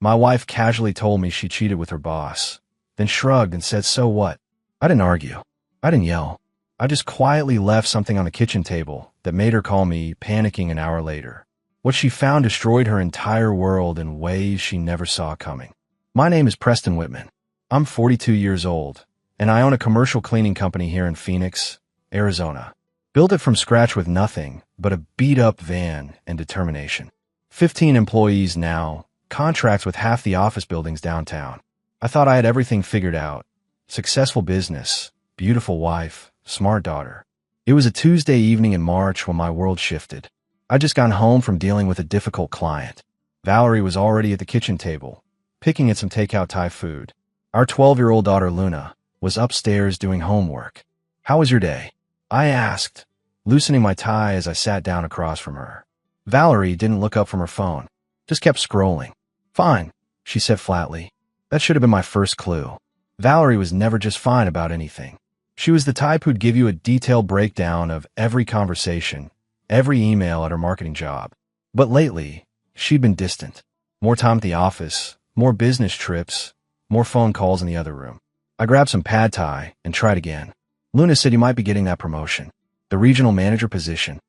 My wife casually told me she cheated with her boss, then shrugged and said, "So what?" I didn't argue. I didn't yell. I just quietly left something on the kitchen table that made her call me, panicking an hour later. What she found destroyed her entire world in ways she never saw coming. My name is Preston Whitman. I'm 42 years old, and I own a commercial cleaning company here in Phoenix, Arizona. Built it from scratch with nothing but a beat-up van and determination. 15 employees now, contracts with half the office buildings downtown. I thought I had everything figured out. Successful business, beautiful wife, smart daughter. It was a Tuesday evening in March when my world shifted. I'd just gotten home from dealing with a difficult client. Valerie was already at the kitchen table, picking at some takeout Thai food. Our 12-year-old daughter, Luna, was upstairs doing homework. "How was your day?" I asked, loosening my tie as I sat down across from her. Valerie didn't look up from her phone, just kept scrolling. "Fine," she said flatly. That should have been my first clue. Valerie was never just fine about anything. She was the type who'd give you a detailed breakdown of every conversation, every email at her marketing job. But lately, she'd been distant. More time at the office, more business trips, more phone calls in the other room. I grabbed some pad thai and tried again. "Luna said you might be getting that promotion, the regional manager position."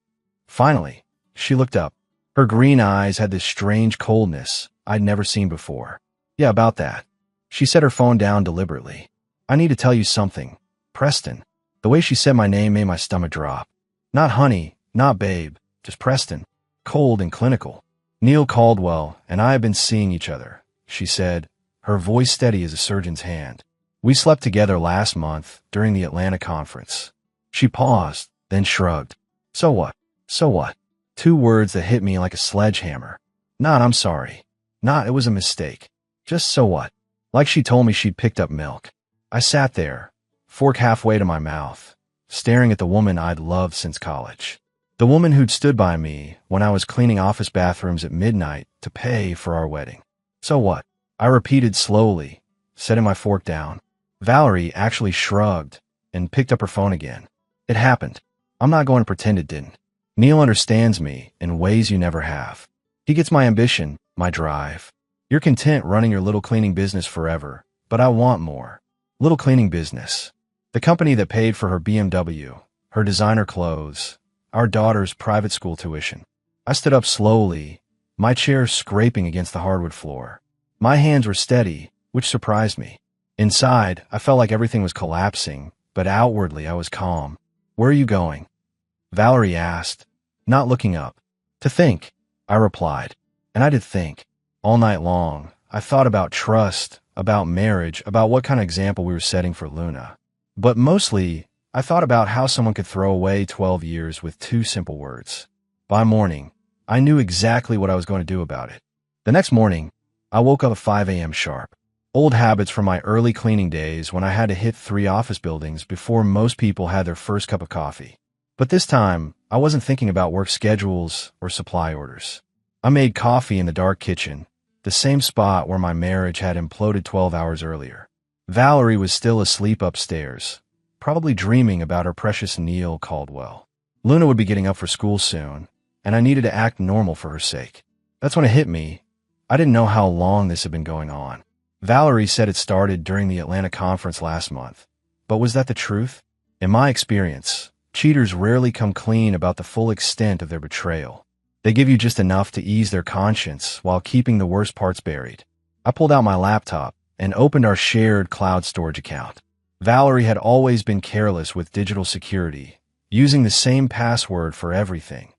Finally, she looked up. Her green eyes had this strange coldness I'd never seen before. "Yeah, about that." She set her phone down deliberately. "I need to tell you something, Preston." The way she said my name made my stomach drop. Not honey, not babe, just Preston. Cold and clinical. "Neil Caldwell and I have been seeing each other," she said, her voice steady as a surgeon's hand. "We slept together last month during the Atlanta conference." She paused, then shrugged. "So what? So what?" Two words that hit me like a sledgehammer. Not "I'm sorry." Not "it was a mistake." Just "so what?" Like she told me she'd picked up milk. I sat there, fork halfway to my mouth, staring at the woman I'd loved since college. The woman who'd stood by me when I was cleaning office bathrooms at midnight to pay for our wedding. "So what?" I repeated slowly, setting my fork down. Valerie actually shrugged and picked up her phone again. "It happened. I'm not going to pretend it didn't. Neil understands me in ways you never have. He gets my ambition, my drive. You're content running your little cleaning business forever, but I want more." Little cleaning business. The company that paid for her BMW, her designer clothes, our daughter's private school tuition. I stood up slowly, my chair scraping against the hardwood floor. My hands were steady, which surprised me. Inside, I felt like everything was collapsing, but outwardly I was calm. "Where are you going?" Valerie asked, not looking up. "To think," I replied. And I did think. All night long, I thought about trust, about marriage, about what kind of example we were setting for Luna. But mostly, I thought about how someone could throw away 12 years with two simple words. By morning, I knew exactly what I was going to do about it. The next morning, I woke up at 5 a.m. sharp. Old habits from my early cleaning days when I had to hit 3 office buildings before most people had their first cup of coffee. But this time, I wasn't thinking about work schedules or supply orders. I made coffee in the dark kitchen, the same spot where my marriage had imploded 12 hours earlier. Valerie was still asleep upstairs, probably dreaming about her precious Neil Caldwell. Luna would be getting up for school soon, and I needed to act normal for her sake. That's when it hit me. I didn't know how long this had been going on. Valerie said it started during the Atlanta conference last month. But was that the truth? In my experience, cheaters rarely come clean about the full extent of their betrayal. They give you just enough to ease their conscience while keeping the worst parts buried. I pulled out my laptop and opened our shared cloud storage account. Valerie had always been careless with digital security, using the same password for everything.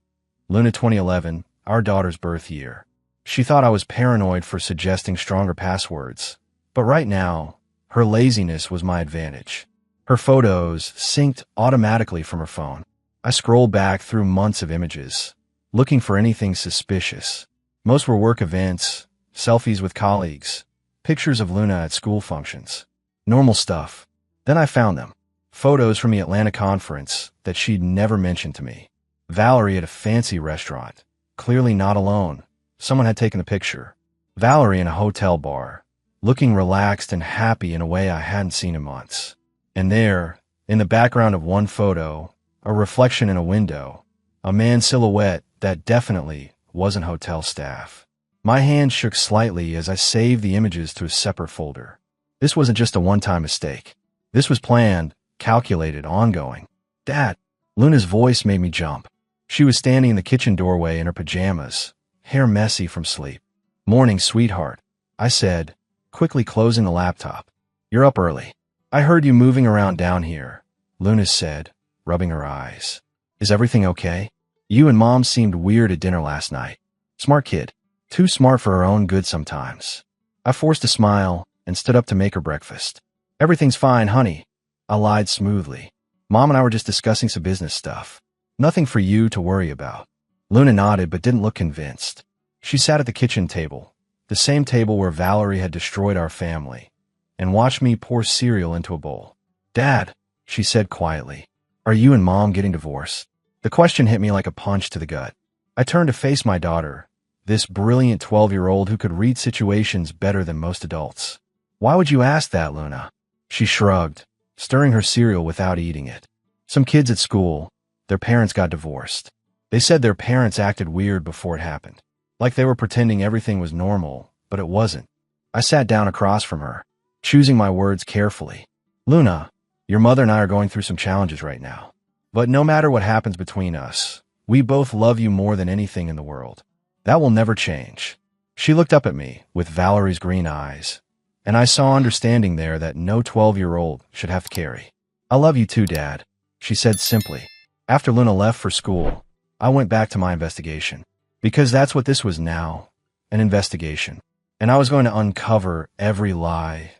Luna 2011, our daughter's birth year. She thought I was paranoid for suggesting stronger passwords, but right now, her laziness was my advantage. Her photos synced automatically from her phone. I scrolled back through months of images, looking for anything suspicious. Most were work events, selfies with colleagues, pictures of Luna at school functions. Normal stuff. Then I found them. Photos from the Atlanta conference that she'd never mentioned to me. Valerie at a fancy restaurant. Clearly not alone. Someone had taken the picture. Valerie in a hotel bar, looking relaxed and happy in a way I hadn't seen in months. And there, in the background of one photo, a reflection in a window, a man's silhouette that definitely wasn't hotel staff. My hand shook slightly as I saved the images to a separate folder. This wasn't just a one-time mistake. This was planned, calculated, ongoing. Dad! Luna's voice made me jump. She was standing in the kitchen doorway in her pajamas, hair messy from sleep. "Morning, sweetheart," I said, quickly closing the laptop. "You're up early. I heard you moving around down here," Luna said, rubbing her eyes. "Is everything okay? You and Mom seemed weird at dinner last night." Smart kid. Too smart for her own good sometimes. I forced a smile and stood up to make her breakfast. "Everything's fine, honey," I lied smoothly. "Mom and I were just discussing some business stuff. Nothing for you to worry about." Luna nodded but didn't look convinced. She sat at the kitchen table, the same table where Valerie had destroyed our family, and watched me pour cereal into a bowl. "Dad," she said quietly, "are you and Mom getting divorced?" The question hit me like a punch to the gut. I turned to face my daughter, this brilliant 12-year-old who could read situations better than most adults. "Why would you ask that, Luna?" She shrugged, stirring her cereal without eating it. "Some kids at school, their parents got divorced. They said their parents acted weird before it happened. Like they were pretending everything was normal, but it wasn't." I sat down across from her, choosing my words carefully. "Luna, your mother and I are going through some challenges right now. But no matter what happens between us, we both love you more than anything in the world. That will never change." She looked up at me with Valerie's green eyes, and I saw understanding there that no 12-year-old should have to carry. "I love you too, Dad," she said simply. After Luna left for school, I went back to my investigation. Because that's what this was now, an investigation. And I was going to uncover every lie,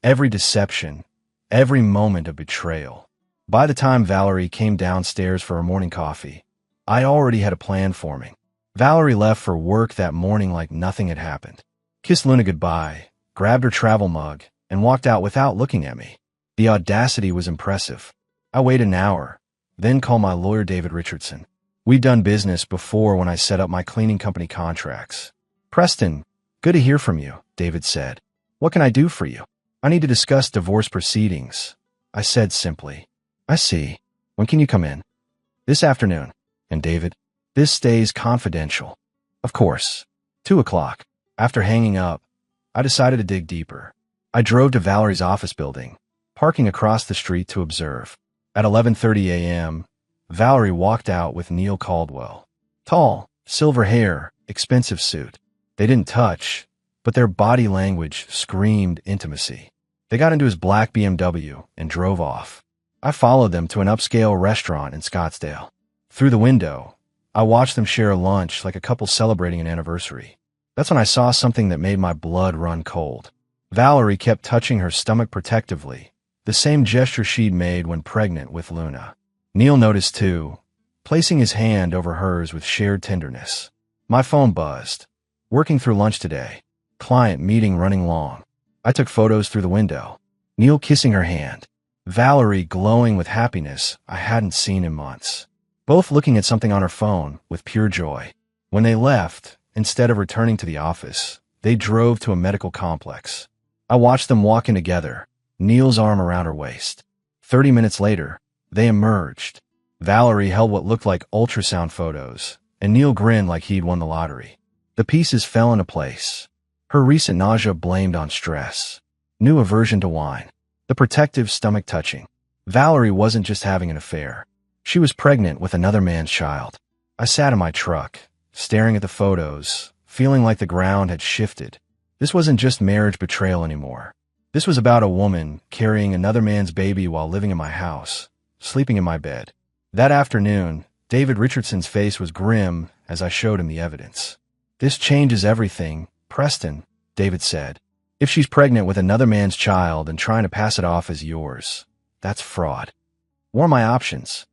every deception, every moment of betrayal. By the time Valerie came downstairs for her morning coffee, I already had a plan forming. Valerie left for work that morning like nothing had happened. Kissed Luna goodbye, grabbed her travel mug, and walked out without looking at me. The audacity was impressive. I waited an hour, then called my lawyer David Richardson. We'd done business before when I set up my cleaning company contracts. "Preston, good to hear from you," David said. "What can I do for you?" "I need to discuss divorce proceedings," I said simply. "I see. When can you come in?" "This afternoon." "And David?" "This stays confidential." "Of course." 2:00. After hanging up, I decided to dig deeper. I drove to Valerie's office building, parking across the street to observe. At 11:30 a.m., Valerie walked out with Neil Caldwell. Tall, silver hair, expensive suit. They didn't touch, but their body language screamed intimacy. They got into his black BMW and drove off. I followed them to an upscale restaurant in Scottsdale. Through the window, I watched them share lunch like a couple celebrating an anniversary. That's when I saw something that made my blood run cold. Valerie kept touching her stomach protectively, the same gesture she'd made when pregnant with Luna. Neil noticed too, placing his hand over hers with shared tenderness. My phone buzzed. "Working through lunch today. Client meeting running long." I took photos through the window. Neil kissing her hand. Valerie glowing with happiness I hadn't seen in months. Both looking at something on her phone with pure joy. When they left, instead of returning to the office, they drove to a medical complex. I watched them walk in together, Neil's arm around her waist. 30 minutes later, they emerged. Valerie held what looked like ultrasound photos, and Neil grinned like he'd won the lottery. The pieces fell into place. Her recent nausea blamed on stress. New aversion to wine. The protective stomach touching. Valerie wasn't just having an affair. She was pregnant with another man's child. I sat in my truck, staring at the photos, feeling like the ground had shifted. This wasn't just marriage betrayal anymore. This was about a woman carrying another man's baby while living in my house, sleeping in my bed. That afternoon, David Richardson's face was grim as I showed him the evidence. "This changes everything, Preston," David said. "If she's pregnant with another man's child and trying to pass it off as yours, that's fraud. What are my options?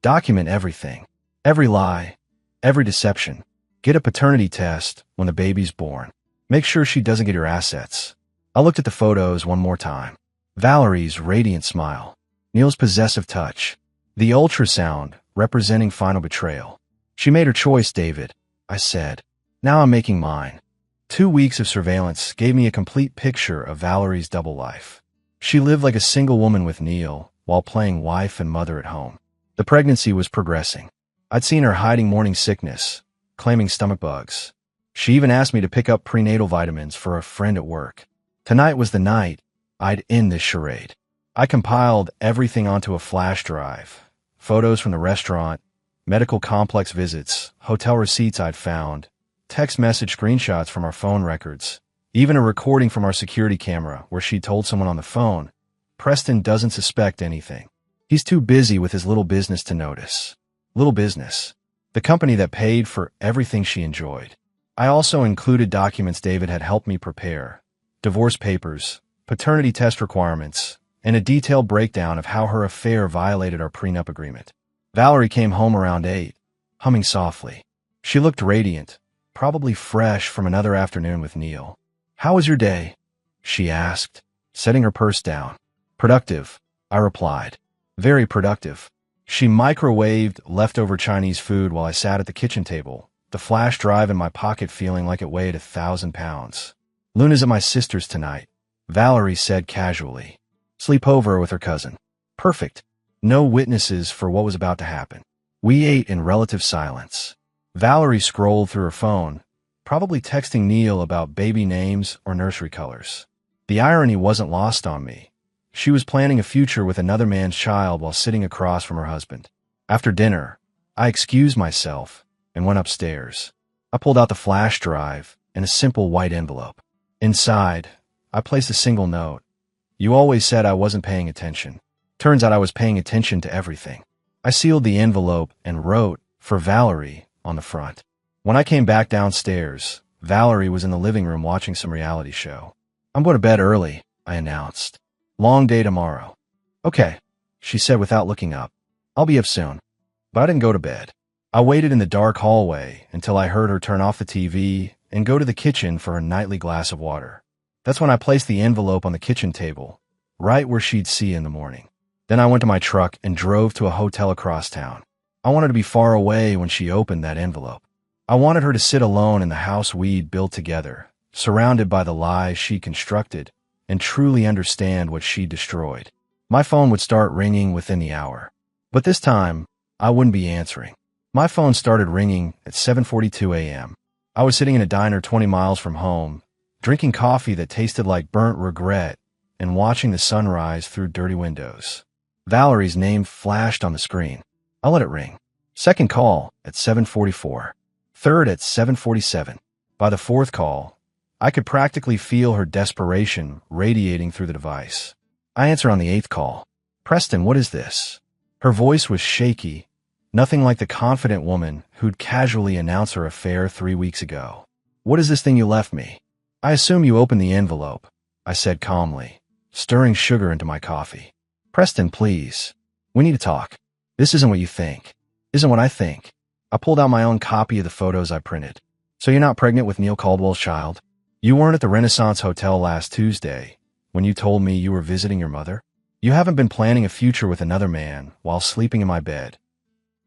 Document everything. Every lie. Every deception. Get a paternity test when the baby's born. Make sure she doesn't get your assets." I looked at the photos one more time. Valerie's radiant smile. Neil's possessive touch. The ultrasound representing final betrayal. "She made her choice, David," I said. "Now I'm making mine." 2 weeks of surveillance gave me a complete picture of Valerie's double life. She lived like a single woman with Neil while playing wife and mother at home. The pregnancy was progressing. I'd seen her hiding morning sickness, claiming stomach bugs. She even asked me to pick up prenatal vitamins for a friend at work. Tonight was the night I'd end this charade. I compiled everything onto a flash drive. Photos from the restaurant, medical complex visits, hotel receipts I'd found, text message screenshots from our phone records, even a recording from our security camera where she told someone on the phone, "Preston doesn't suspect anything. He's too busy with his little business to notice." Little business. The company that paid for everything she enjoyed. I also included documents David had helped me prepare. Divorce papers, paternity test requirements, and a detailed breakdown of how her affair violated our prenup agreement. Valerie came home around 8, humming softly. She looked radiant, probably fresh from another afternoon with Neil. "How was your day?" she asked, setting her purse down. "Productive," I replied. "Very productive." She microwaved leftover Chinese food while I sat at the kitchen table, the flash drive in my pocket feeling like it weighed 1,000 pounds. "Luna's at my sister's tonight," Valerie said casually. "Sleep over with her cousin." Perfect. No witnesses for what was about to happen. We ate in relative silence. Valerie scrolled through her phone, probably texting Neil about baby names or nursery colors. The irony wasn't lost on me. She was planning a future with another man's child while sitting across from her husband. After dinner, I excused myself and went upstairs. I pulled out the flash drive and a simple white envelope. Inside, I placed a single note. "You always said I wasn't paying attention. Turns out I was paying attention to everything." I sealed the envelope and wrote, "For Valerie," on the front. When I came back downstairs, Valerie was in the living room watching some reality show. "I'm going to bed early," I announced. "Long day tomorrow." "Okay," she said without looking up. "I'll be up soon." But I didn't go to bed. I waited in the dark hallway until I heard her turn off the TV and go to the kitchen for her nightly glass of water. That's when I placed the envelope on the kitchen table, right where she'd see in the morning. Then I went to my truck and drove to a hotel across town. I wanted to be far away when she opened that envelope. I wanted her to sit alone in the house we'd built together, surrounded by the lies she constructed, and truly understand what she destroyed. My phone would start ringing within the hour. But this time, I wouldn't be answering. My phone started ringing at 7:42 a.m. I was sitting in a diner 20 miles from home, drinking coffee that tasted like burnt regret and watching the sunrise through dirty windows. Valerie's name flashed on the screen. I let it ring. Second call at 7:44. Third at 7:47. By the fourth call, I could practically feel her desperation radiating through the device. I answered on the eighth call. "Preston, what is this?" Her voice was shaky, nothing like the confident woman who'd casually announced her affair 3 weeks ago. "What is this thing you left me?" "I assume you opened the envelope," I said calmly, stirring sugar into my coffee. "Preston, please. We need to talk. This isn't what you think. Isn't what I think." I pulled out my own copy of the photos I printed. "So you're not pregnant with Neil Caldwell's child? You weren't at the Renaissance Hotel last Tuesday when you told me you were visiting your mother? You haven't been planning a future with another man while sleeping in my bed."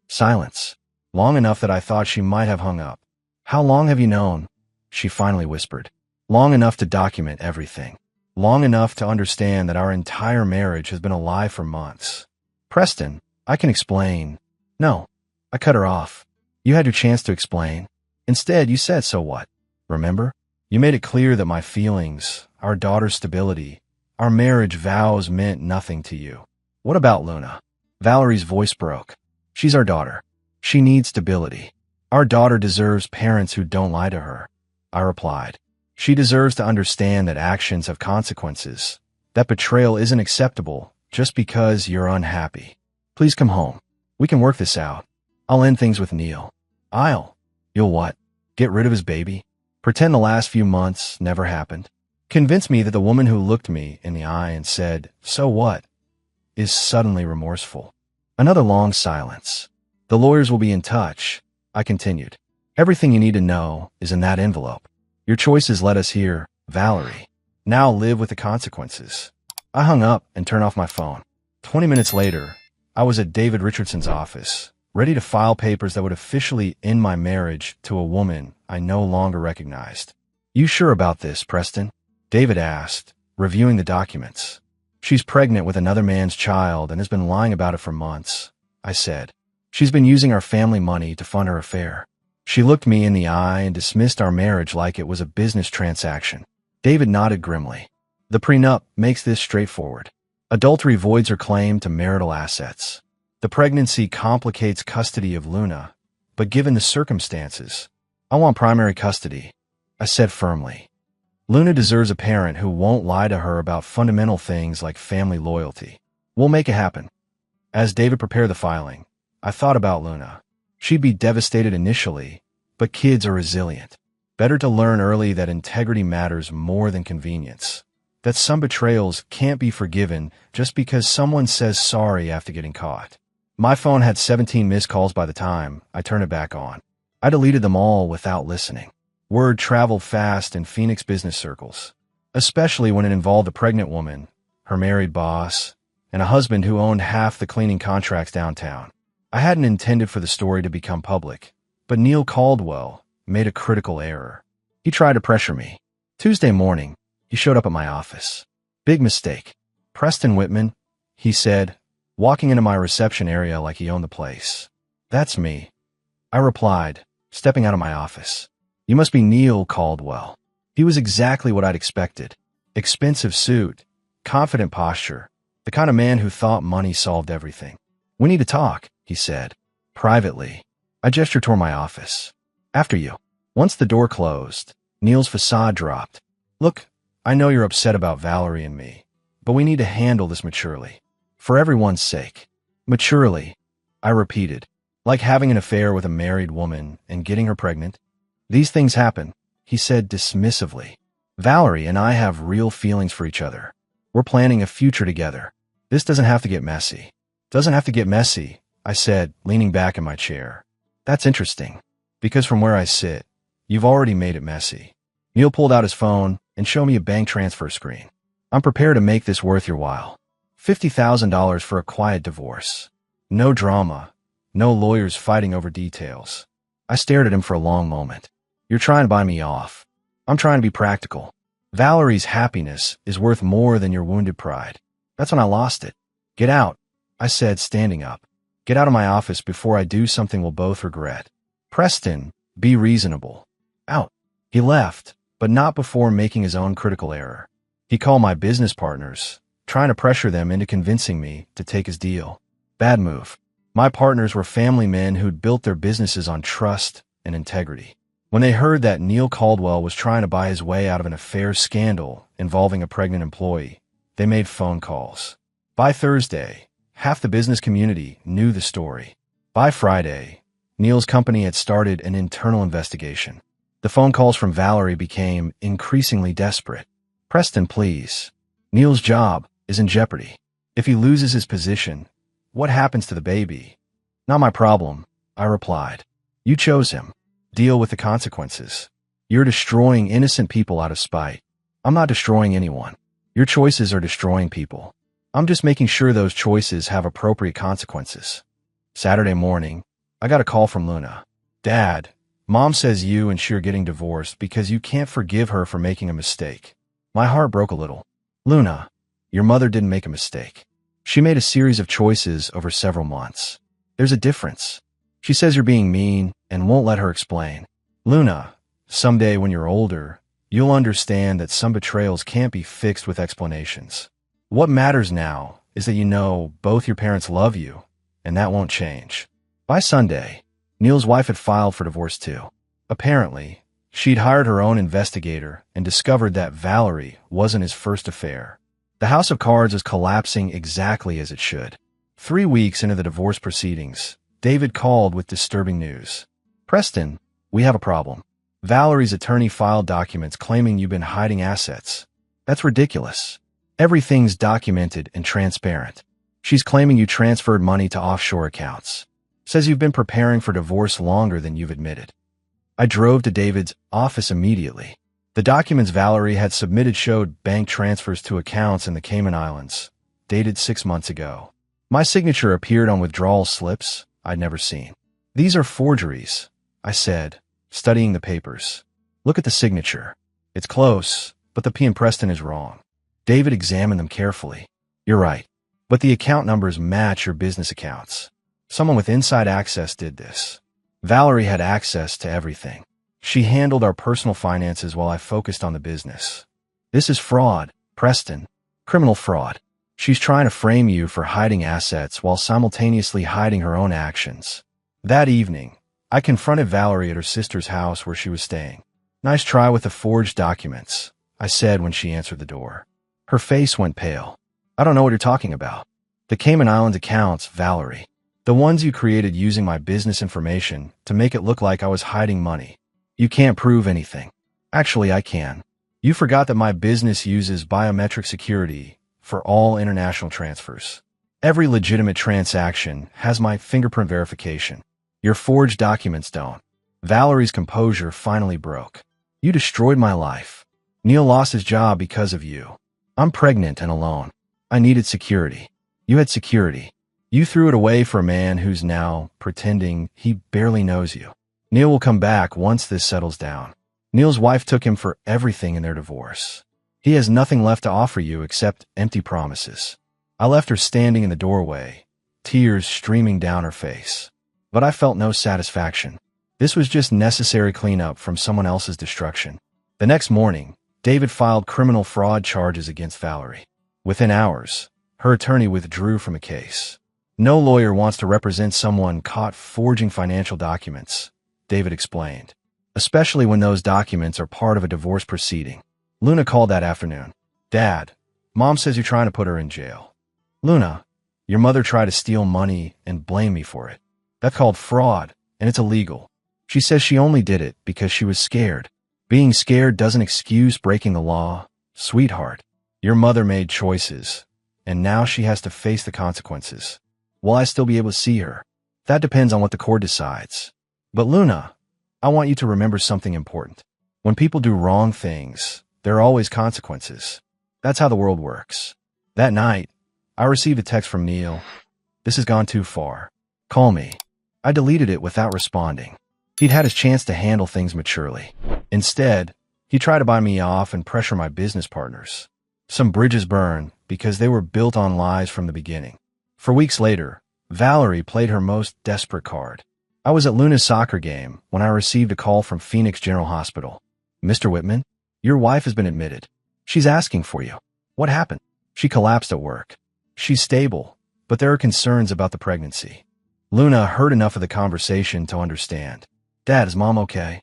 Silence. Long enough that I thought she might have hung up. "How long have you known?" she finally whispered. "Long enough to document everything. Long enough to understand that our entire marriage has been a lie for months." "Preston, I can explain." "No." I cut her off. "You had your chance to explain. Instead, you said, 'So what?' Remember? You made it clear that my feelings, our daughter's stability, our marriage vows meant nothing to you. What about Luna?" Valerie's voice broke. "She's our daughter. She needs stability. Our daughter deserves parents who don't lie to her," I replied. "She deserves to understand that actions have consequences, that betrayal isn't acceptable just because you're unhappy. Please come home. We can work this out. I'll end things with Neil." You'll what? Get rid of his baby? Pretend the last few months never happened? Convince me that the woman who looked me in the eye and said, "So what?" is suddenly remorseful. Another long silence. "The lawyers will be in touch," I continued. "Everything you need to know is in that envelope. Your choices led us here, Valerie. Now live with the consequences." I hung up and turned off my phone. 20 minutes later, I was at David Richardson's office, ready to file papers that would officially end my marriage to a woman I no longer recognized. "You sure about this, Preston?" David asked, reviewing the documents. "She's pregnant with another man's child and has been lying about it for months," I said. "She's been using our family money to fund her affair." She looked me in the eye and dismissed our marriage like it was a business transaction. David nodded grimly. The prenup makes this straightforward. Adultery voids her claim to marital assets. The pregnancy complicates custody of Luna, but given the circumstances, I want primary custody, I said firmly. Luna deserves a parent who won't lie to her about fundamental things like family loyalty. We'll make it happen. As David prepared the filing, I thought about Luna. She'd be devastated initially, but kids are resilient. Better to learn early that integrity matters more than convenience. That some betrayals can't be forgiven just because someone says sorry after getting caught. My phone had 17 missed calls by the time I turned it back on. I deleted them all without listening. Word traveled fast in Phoenix business circles, especially when it involved a pregnant woman, her married boss, and a husband who owned half the cleaning contracts downtown. I hadn't intended for the story to become public, but Neil Caldwell made a critical error. He tried to pressure me. Tuesday morning, he showed up at my office. Big mistake. Preston Whitman, he said, walking into my reception area like he owned the place. That's me, I replied, stepping out of my office. You must be Neil Caldwell. He was exactly what I'd expected. Expensive suit, confident posture, the kind of man who thought money solved everything. We need to talk, he said. Privately. I gestured toward my office. After you. Once the door closed, Neil's facade dropped. Look, I know you're upset about Valerie and me, but we need to handle this maturely. For everyone's sake. Maturely, I repeated. Like having an affair with a married woman and getting her pregnant. These things happen, he said dismissively. Valerie and I have real feelings for each other. We're planning a future together. This doesn't have to get messy. Doesn't have to get messy, I said, leaning back in my chair. That's interesting, because from where I sit, you've already made it messy. Neil pulled out his phone and showed me a bank transfer screen. I'm prepared to make this worth your while. $50,000 for a quiet divorce. No drama. No lawyers fighting over details. I stared at him for a long moment. You're trying to buy me off. I'm trying to be practical. Valerie's happiness is worth more than your wounded pride. That's when I lost it. Get out, I said, standing up. Get out of my office before I do something we'll both regret. Preston, be reasonable. Out. He left, but not before making his own critical error. He called my business partners, trying to pressure them into convincing me to take his deal. Bad move. My partners were family men who'd built their businesses on trust and integrity. When they heard that Neil Caldwell was trying to buy his way out of an affair scandal involving a pregnant employee, they made phone calls. By Thursday, half the business community knew the story. By Friday, Neil's company had started an internal investigation. The phone calls from Valerie became increasingly desperate. Preston, please. Neil's job is in jeopardy. If he loses his position, what happens to the baby? Not my problem, I replied. You chose him. Deal with the consequences. You're destroying innocent people out of spite. I'm not destroying anyone. Your choices are destroying people. I'm just making sure those choices have appropriate consequences. Saturday morning, I got a call from Luna. Dad, Mom says you and she are getting divorced because you can't forgive her for making a mistake. My heart broke a little. Luna, your mother didn't make a mistake. She made a series of choices over several months. There's a difference. She says you're being mean and won't let her explain. Luna, someday when you're older, you'll understand that some betrayals can't be fixed with explanations. What matters now is that you know both your parents love you, and that won't change. By Sunday, Neil's wife had filed for divorce too. Apparently, she'd hired her own investigator and discovered that Valerie wasn't his first affair. The house of cards is collapsing exactly as it should. 3 weeks into the divorce proceedings, David called with disturbing news. Preston, we have a problem. Valerie's attorney filed documents claiming you've been hiding assets. That's ridiculous. Everything's documented and transparent. She's claiming you transferred money to offshore accounts. Says you've been preparing for divorce longer than you've admitted. I drove to David's office immediately. The documents Valerie had submitted showed bank transfers to accounts in the Cayman Islands, dated 6 months ago. My signature appeared on withdrawal slips I'd never seen. These are forgeries, I said, studying the papers. Look at the signature. It's close, but the P in Preston is wrong. David examined them carefully. You're right, but the account numbers match your business accounts. Someone with inside access did this. Valerie had access to everything. She handled our personal finances while I focused on the business. This is fraud, Preston. Criminal fraud. She's trying to frame you for hiding assets while simultaneously hiding her own actions. That evening, I confronted Valerie at her sister's house where she was staying. Nice try with the forged documents, I said when she answered the door. Her face went pale. I don't know what you're talking about. The Cayman Islands accounts, Valerie. The ones you created using my business information to make it look like I was hiding money. You can't prove anything. Actually, I can. You forgot that my business uses biometric security for all international transfers. Every legitimate transaction has my fingerprint verification. Your forged documents don't. Valerie's composure finally broke. You destroyed my life. Neil lost his job because of you. I'm pregnant and alone. I needed security. You had security. You threw it away for a man who's now pretending he barely knows you. Neil will come back once this settles down. Neil's wife took him for everything in their divorce. He has nothing left to offer you except empty promises. I left her standing in the doorway, tears streaming down her face. But I felt no satisfaction. This was just necessary cleanup from someone else's destruction. The next morning, David filed criminal fraud charges against Valerie. Within hours, her attorney withdrew from the case. No lawyer wants to represent someone caught forging financial documents, David explained, especially when those documents are part of a divorce proceeding. Luna called that afternoon. Dad, Mom says you're trying to put her in jail. Luna, your mother tried to steal money and blame me for it. That's called fraud, and it's illegal. She says she only did it because she was scared. Being scared doesn't excuse breaking the law. Sweetheart, your mother made choices, and now she has to face the consequences. Will I still be able to see her? That depends on what the court decides. But Luna, I want you to remember something important. When people do wrong things, there are always consequences. That's how the world works. That night, I received a text from Neil. This has gone too far. Call me. I deleted it without responding. He'd had his chance to handle things maturely. Instead, he tried to buy me off and pressure my business partners. Some bridges burned because they were built on lies from the beginning. For weeks later, Valerie played her most desperate card. I was at Luna's soccer game when I received a call from Phoenix General Hospital. Mr. Whitman, your wife has been admitted. She's asking for you. What happened? She collapsed at work. She's stable, but there are concerns about the pregnancy. Luna heard enough of the conversation to understand. Dad, is Mom okay?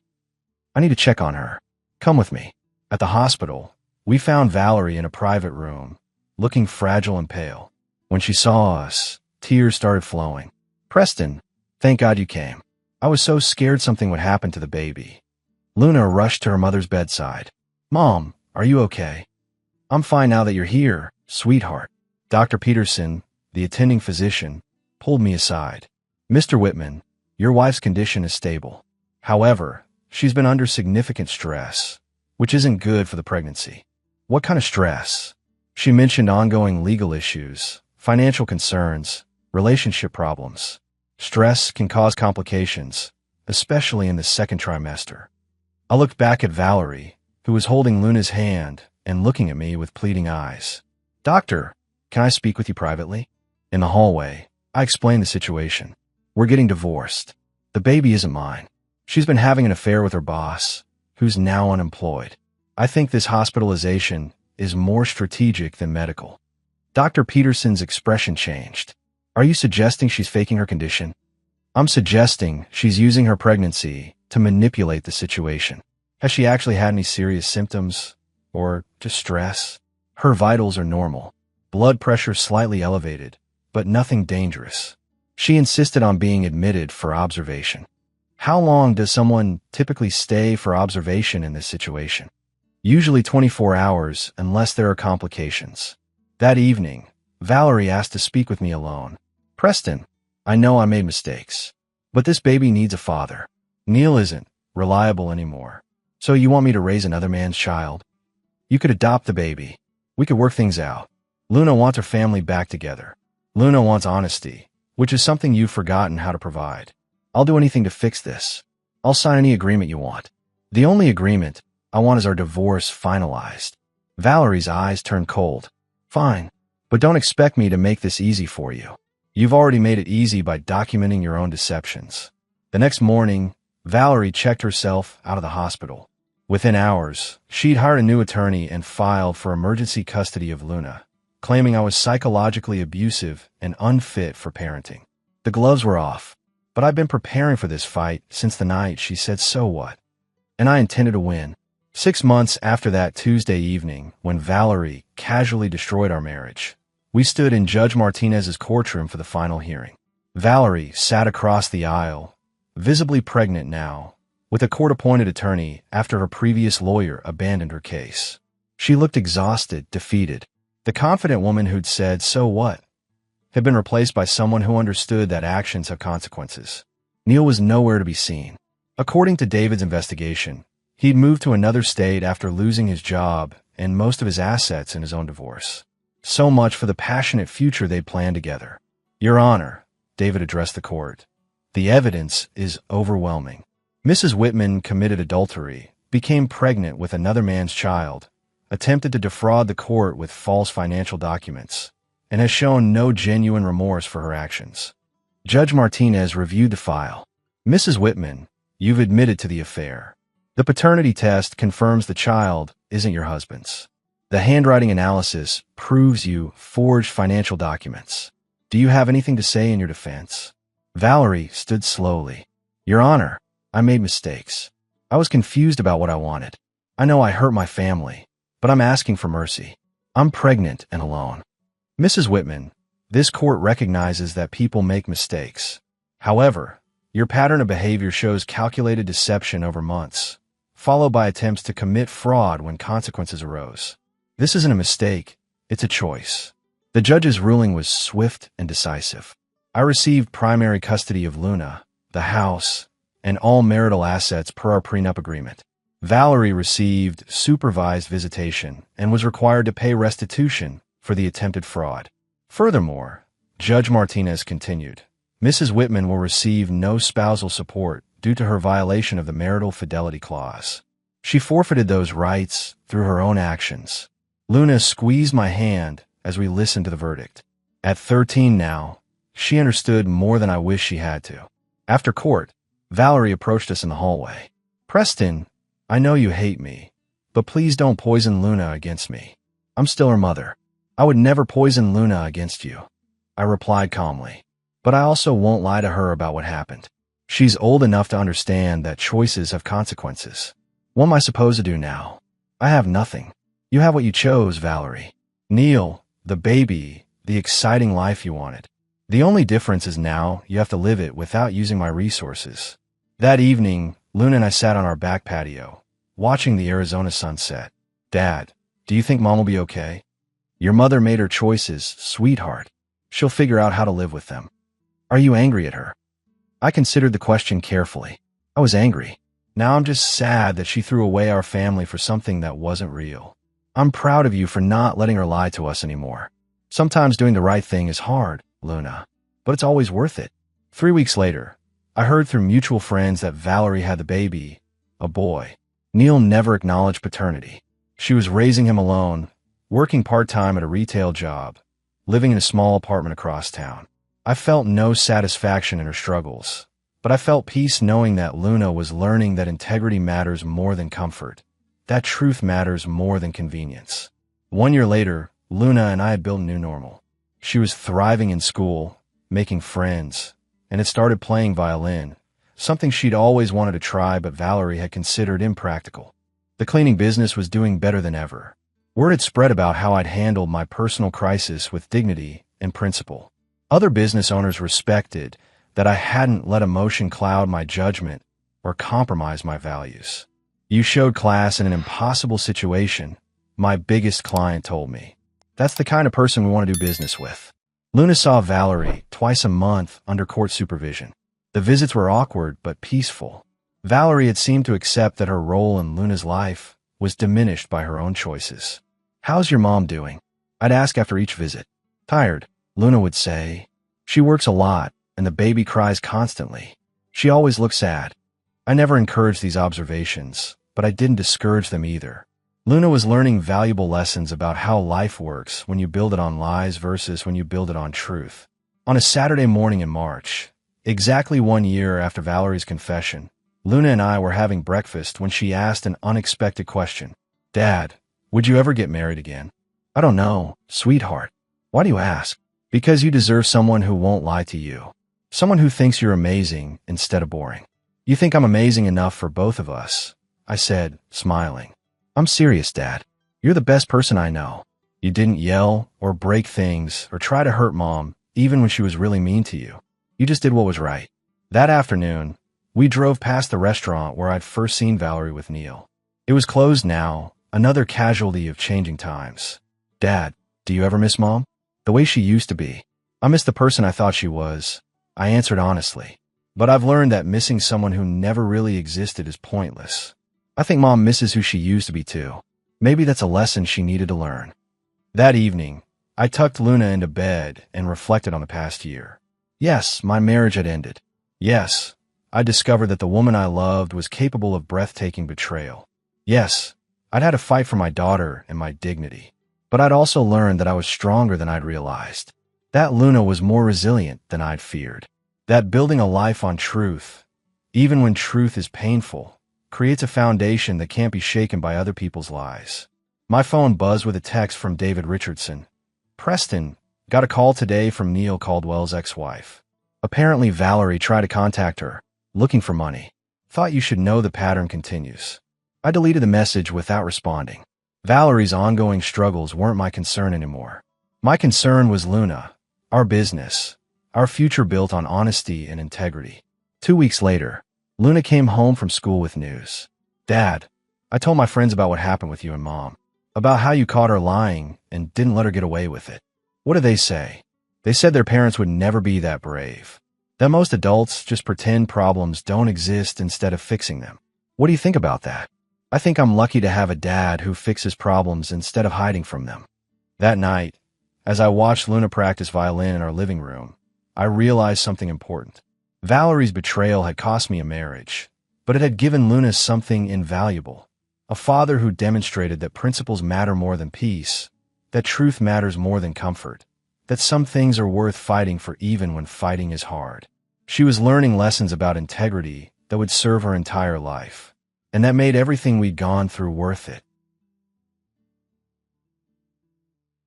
I need to check on her. Come with me. At the hospital, we found Valerie in a private room, looking fragile and pale. When she saw us, tears started flowing. Preston, thank God you came. I was so scared something would happen to the baby. Luna rushed to her mother's bedside. Mom, are you okay? I'm fine now that you're here, sweetheart. Dr. Peterson, the attending physician, pulled me aside. Mr. Whitman, your wife's condition is stable. However, she's been under significant stress, which isn't good for the pregnancy. What kind of stress? She mentioned ongoing legal issues, financial concerns, relationship problems. Stress can cause complications, especially in the second trimester. I looked back at Valerie, who was holding Luna's hand and looking at me with pleading eyes. Doctor, can I speak with you privately? In the hallway, I explained the situation. We're getting divorced. The baby isn't mine. She's been having an affair with her boss, who's now unemployed. I think this hospitalization is more strategic than medical. Dr. Peterson's expression changed. Are you suggesting she's faking her condition? I'm suggesting she's using her pregnancy to manipulate the situation. Has she actually had any serious symptoms or distress? Her vitals are normal. Blood pressure slightly elevated, but nothing dangerous. She insisted on being admitted for observation. How long does someone typically stay for observation in this situation? Usually 24 hours unless there are complications. That evening, Valerie asked to speak with me alone. Preston, I know I made mistakes, but this baby needs a father. Neil isn't reliable anymore. So you want me to raise another man's child? You could adopt the baby. We could work things out. Luna wants her family back together. Luna wants honesty, which is something you've forgotten how to provide. I'll do anything to fix this. I'll sign any agreement you want. The only agreement I want is our divorce finalized. Valerie's eyes turned cold. Fine, but don't expect me to make this easy for you. You've already made it easy by documenting your own deceptions. The next morning, Valerie checked herself out of the hospital. Within hours, she'd hired a new attorney and filed for emergency custody of Luna, claiming I was psychologically abusive and unfit for parenting. The gloves were off, but I'd been preparing for this fight since the night she said so what, and I intended to win. 6 months after that Tuesday evening, when Valerie casually destroyed our marriage, we stood in Judge Martinez's courtroom for the final hearing. Valerie sat across the aisle, visibly pregnant now, with a court-appointed attorney after her previous lawyer abandoned her case. She looked exhausted, defeated. The confident woman who'd said, "So what?" had been replaced by someone who understood that actions have consequences. Neil was nowhere to be seen. According to David's investigation, he'd moved to another state after losing his job and most of his assets in his own divorce. So much for the passionate future they'd planned together. "Your Honor," David addressed the court, "the evidence is overwhelming. Mrs. Whitman committed adultery, became pregnant with another man's child, attempted to defraud the court with false financial documents, and has shown no genuine remorse for her actions." Judge Martinez reviewed the file. "Mrs. Whitman, you've admitted to the affair. The paternity test confirms the child isn't your husband's. The handwriting analysis proves you forged financial documents. Do you have anything to say in your defense?" Valerie stood slowly. "Your Honor, I made mistakes. I was confused about what I wanted. I know I hurt my family, but I'm asking for mercy. I'm pregnant and alone." "Mrs. Whitman, this court recognizes that people make mistakes. However, your pattern of behavior shows calculated deception over months, followed by attempts to commit fraud when consequences arose. This isn't a mistake, it's a choice." The judge's ruling was swift and decisive. "I received primary custody of Luna, the house, and all marital assets per our prenup agreement. Valerie received supervised visitation and was required to pay restitution for the attempted fraud. Furthermore," Judge Martinez continued, "Mrs. Whitman will receive no spousal support due to her violation of the marital fidelity clause. She forfeited those rights through her own actions." Luna squeezed my hand as we listened to the verdict. At 13 now, she understood more than I wish she had to. After court, Valerie approached us in the hallway. "Preston, I know you hate me, but please don't poison Luna against me. I'm still her mother. I would never poison Luna against you," I replied calmly. "But I also won't lie to her about what happened. She's old enough to understand that choices have consequences. What am I supposed to do now? I have nothing. You have what you chose, Valerie. Neil, the baby, the exciting life you wanted. The only difference is now you have to live it without using my resources." That evening, Luna and I sat on our back patio, watching the Arizona sunset. "Dad, do you think Mom will be okay?" "Your mother made her choices, sweetheart. She'll figure out how to live with them." "Are you angry at her?" I considered the question carefully. I was angry. Now I'm just sad that she threw away our family for something that wasn't real. "I'm proud of you for not letting her lie to us anymore. Sometimes doing the right thing is hard, Luna, but it's always worth it." 3 weeks later, I heard through mutual friends that Valerie had the baby, a boy. Neil never acknowledged paternity. She was raising him alone, working part-time at a retail job, living in a small apartment across town. I felt no satisfaction in her struggles, but I felt peace knowing that Luna was learning that integrity matters more than comfort, that truth matters more than convenience. 1 year later, Luna and I had built a new normal. She was thriving in school, making friends, and had started playing violin, something she'd always wanted to try but Valerie had considered impractical. The cleaning business was doing better than ever. Word had spread about how I'd handled my personal crisis with dignity and principle. Other business owners respected that I hadn't let emotion cloud my judgment or compromise my values. "You showed class in an impossible situation," my biggest client told me. "That's the kind of person we want to do business with." Luna saw Valerie twice a month under court supervision. The visits were awkward but peaceful. Valerie had seemed to accept that her role in Luna's life was diminished by her own choices. "How's your mom doing?" I'd ask after each visit. "Tired," Luna would say. "She works a lot, and the baby cries constantly. She always looks sad." I never encouraged these observations, but I didn't discourage them either. Luna was learning valuable lessons about how life works when you build it on lies versus when you build it on truth. On a Saturday morning in March, Exactly 1 year after Valerie's confession, Luna and I were having breakfast when she asked an unexpected question. Dad, would you ever get married again? I don't know, sweetheart. Why do you ask? Because you deserve someone who won't lie to you. Someone who thinks you're amazing instead of boring. You think I'm amazing enough for both of us, I said, smiling. I'm serious, Dad. You're the best person I know. You didn't yell or break things or try to hurt Mom, even when she was really mean to you. You just did what was right. That afternoon, we drove past the restaurant where I'd first seen Valerie with Neil. It was closed now, another casualty of changing times. Dad, do you ever miss Mom? The way she used to be. I miss the person I thought she was, I answered honestly. But I've learned that missing someone who never really existed is pointless. I think Mom misses who she used to be too. Maybe that's a lesson she needed to learn. That evening, I tucked Luna into bed and reflected on the past year. Yes, my marriage had ended. Yes, I discovered that the woman I loved was capable of breathtaking betrayal. Yes, I'd had to fight for my daughter and my dignity. But I'd also learned that I was stronger than I'd realized. That Luna was more resilient than I'd feared. That building a life on truth, even when truth is painful, creates a foundation that can't be shaken by other people's lies. My phone buzzed with a text from David Richardson. Preston, got a call today from Neil Caldwell's ex-wife. Apparently Valerie tried to contact her, looking for money. Thought you should know the pattern continues. I deleted the message without responding. Valerie's ongoing struggles weren't my concern anymore. My concern was Luna, our business, our future built on honesty and integrity. 2 weeks later, Luna came home from school with news. Dad, I told my friends about what happened with you and Mom. About how you caught her lying and didn't let her get away with it. What did they say? They said their parents would never be that brave. That most adults just pretend problems don't exist instead of fixing them. What do you think about that? I think I'm lucky to have a dad who fixes problems instead of hiding from them. That night, as I watched Luna practice violin in our living room, I realized something important. Valerie's betrayal had cost me a marriage, but it had given Luna something invaluable. A father who demonstrated that principles matter more than peace, that truth matters more than comfort, that some things are worth fighting for even when fighting is hard. She was learning lessons about integrity that would serve her entire life, and that made everything we'd gone through worth it.